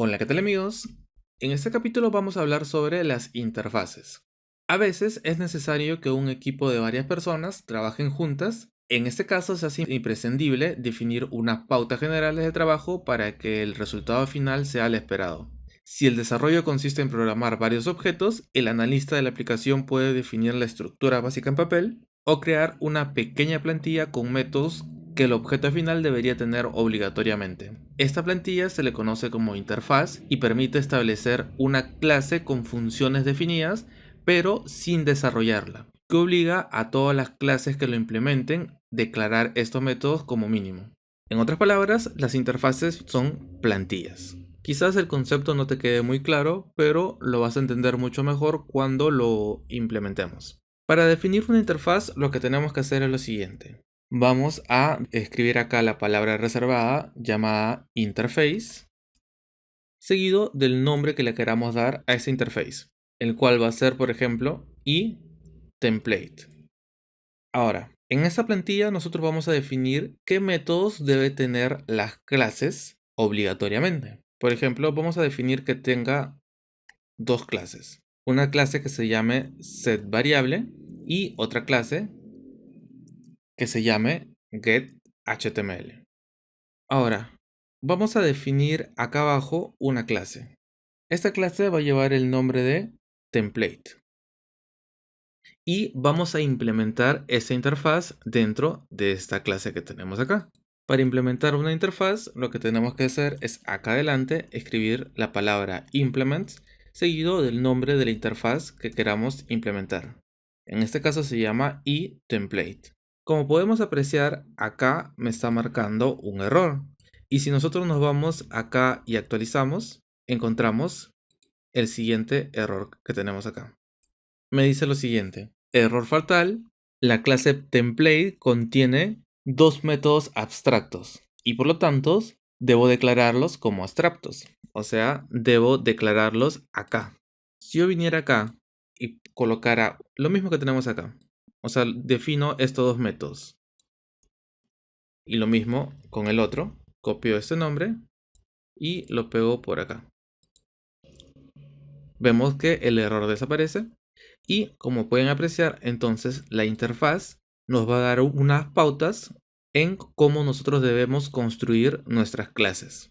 Hola, ¿qué tal amigos? En este capítulo vamos a hablar sobre las interfaces. A veces es necesario que un equipo de varias personas trabajen juntas. En este caso se hace imprescindible definir unas pautas generales de trabajo para que el resultado final sea el esperado. Si el desarrollo consiste en programar varios objetos, el analista de la aplicación puede definir la estructura básica en papel o crear una pequeña plantilla con métodos que el objeto final debería tener obligatoriamente. Esta plantilla se le conoce como interfaz y permite establecer una clase con funciones definidas, pero sin desarrollarla, que obliga a todas las clases que lo implementen declarar estos métodos como mínimo. En otras palabras, las interfaces son plantillas. Quizás el concepto no te quede muy claro, pero lo vas a entender mucho mejor cuando lo implementemos. Para definir una interfaz, lo que tenemos que hacer es lo siguiente. Vamos a escribir acá la palabra reservada llamada interface, seguido del nombre que le queramos dar a esa interface, el cual va a ser, por ejemplo, template. Ahora, en esta plantilla nosotros vamos a definir qué métodos debe tener las clases obligatoriamente. Por ejemplo, vamos a definir que tenga dos clases. Una clase que se llame setVariable y otra clase que se llame getHTML. Ahora, vamos a definir acá abajo una clase. Esta clase va a llevar el nombre de template. Y vamos a implementar esa interfaz dentro de esta clase que tenemos acá. Para implementar una interfaz, lo que tenemos que hacer es acá adelante escribir la palabra implement seguido del nombre de la interfaz que queramos implementar. En este caso se llama iTemplate. Como podemos apreciar, acá me está marcando un error. Y si nosotros nos vamos acá y actualizamos, encontramos el siguiente error que tenemos acá. Me dice lo siguiente: error fatal, la clase template contiene dos métodos abstractos y por lo tanto debo declararlos como abstractos. O sea, debo declararlos acá. Si yo viniera acá y colocara lo mismo que tenemos acá, o sea, defino estos dos métodos y lo mismo con el otro, copio este nombre y lo pego por acá. Vemos que el error desaparece. Y como pueden apreciar, entonces la interfaz nos va a dar unas pautas en cómo nosotros debemos construir nuestras clases.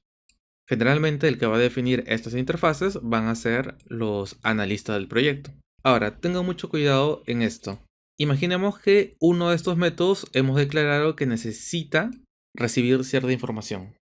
Generalmente el que va a definir estas interfaces van a ser los analistas del proyecto. Ahora, tengan mucho cuidado en esto. Imaginemos que uno de estos métodos hemos declarado que necesita recibir cierta información.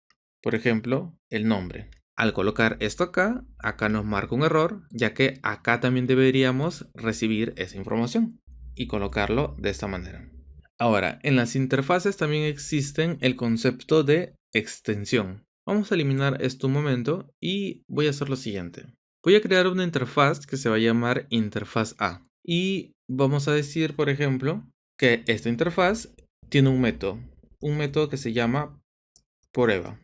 Por ejemplo, el nombre. Al colocar esto acá nos marca un error, ya que acá también deberíamos recibir esa información y colocarlo de esta manera. Ahora, en las interfaces también existen el concepto de extensión. Vamos a eliminar esto un momento y voy a hacer lo siguiente. Voy a crear una interfaz que se va a llamar interfaz A. Y vamos a decir, por ejemplo, que esta interfaz tiene un método que se llama prueba.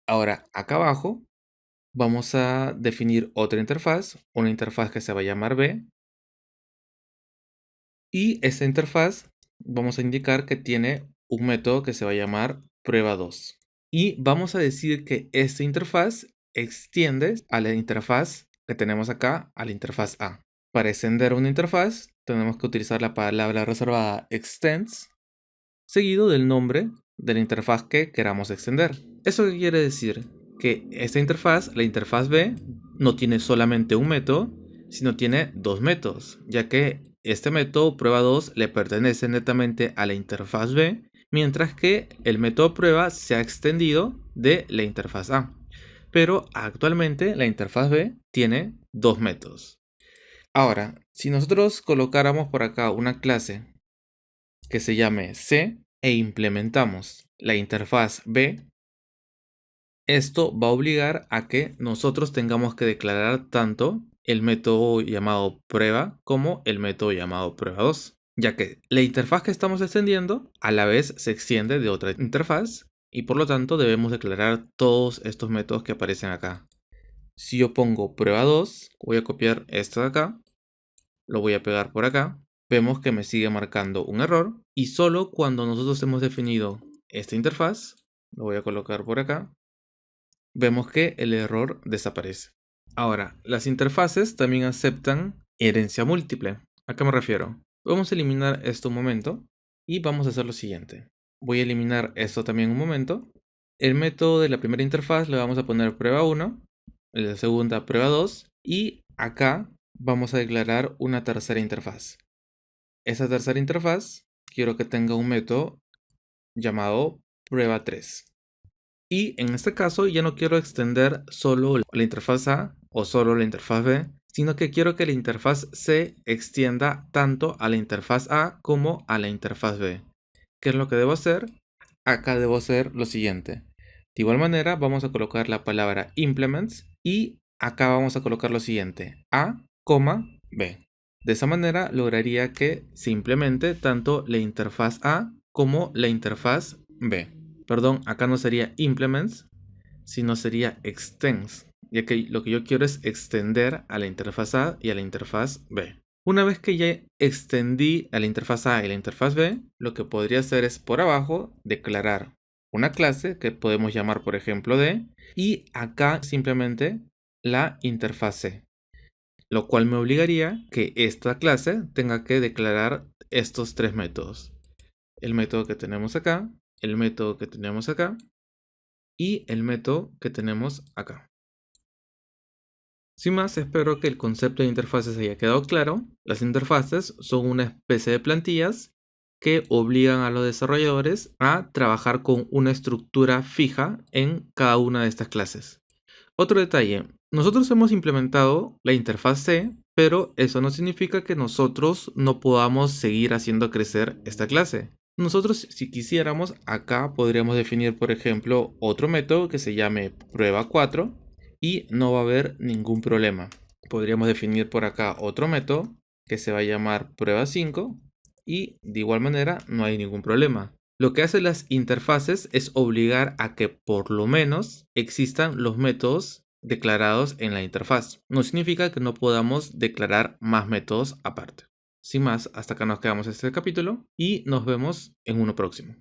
Ahora, acá abajo vamos a definir otra interfaz, una interfaz que se va a llamar B. Y esta interfaz vamos a indicar que tiene un método que se va a llamar prueba2. Y vamos a decir que esta interfaz extiende a la interfaz que tenemos acá, a la interfaz A. Para extender una interfaz tenemos que utilizar la palabra reservada extends, seguido del nombre de la interfaz que queramos extender. ¿Eso qué quiere decir? Que esta interfaz, la interfaz B, no tiene solamente un método, sino tiene dos métodos, ya que este método prueba2 le pertenece netamente a la interfaz B, mientras que el método prueba se ha extendido de la interfaz A. Pero actualmente la interfaz B tiene dos métodos. Ahora, si nosotros colocáramos por acá una clase que se llame C e implementamos la interfaz B, esto va a obligar a que nosotros tengamos que declarar tanto el método llamado prueba como el método llamado prueba2, ya que la interfaz que estamos extendiendo a la vez se extiende de otra interfaz y por lo tanto debemos declarar todos estos métodos que aparecen acá. Si yo pongo prueba2, voy a copiar esto de acá, lo voy a pegar por acá, vemos que me sigue marcando un error y solo cuando nosotros hemos definido esta interfaz, lo voy a colocar por acá, vemos que el error desaparece. Ahora, las interfaces también aceptan herencia múltiple. ¿A qué me refiero? Vamos a eliminar esto un momento y vamos a hacer lo siguiente. Voy a eliminar esto también un momento. El método de la primera interfaz le vamos a poner prueba 1, el de la segunda prueba 2 y acá vamos a declarar una tercera interfaz. Esa tercera interfaz quiero que tenga un método llamado prueba 3. Y en este caso ya no quiero extender solo la interfaz A o solo la interfaz B, sino que quiero que la interfaz C extienda tanto a la interfaz A como a la interfaz B. ¿Qué es lo que debo hacer? Acá debo hacer lo siguiente. De igual manera vamos a colocar la palabra implements y acá vamos a colocar lo siguiente, A, B. De esa manera lograría que se implemente tanto la interfaz A como la interfaz B. Perdón, acá no sería implements, sino sería extends, ya que lo que yo quiero es extender a la interfaz A y a la interfaz B. Una vez que ya extendí a la interfaz A y la interfaz B, lo que podría hacer es por abajo declarar una clase que podemos llamar por ejemplo D y acá simplemente la interfaz C, lo cual me obligaría que esta clase tenga que declarar estos tres métodos. El método que tenemos acá, el método que tenemos acá y el método que tenemos acá. Sin más, espero que el concepto de interfaces haya quedado claro. Las interfaces son una especie de plantillas que obligan a los desarrolladores a trabajar con una estructura fija en cada una de estas clases. Otro detalle, nosotros hemos implementado la interfaz C, pero eso no significa que nosotros no podamos seguir haciendo crecer esta clase. Nosotros, si quisiéramos, acá podríamos definir, por ejemplo, otro método que se llame prueba 4 y no va a haber ningún problema. Podríamos definir por acá otro método que se va a llamar prueba 5 y de igual manera no hay ningún problema. Lo que hacen las interfaces es obligar a que por lo menos existan los métodos declarados en la interfaz. No significa que no podamos declarar más métodos aparte. Sin más, hasta acá nos quedamos este capítulo y nos vemos en uno próximo.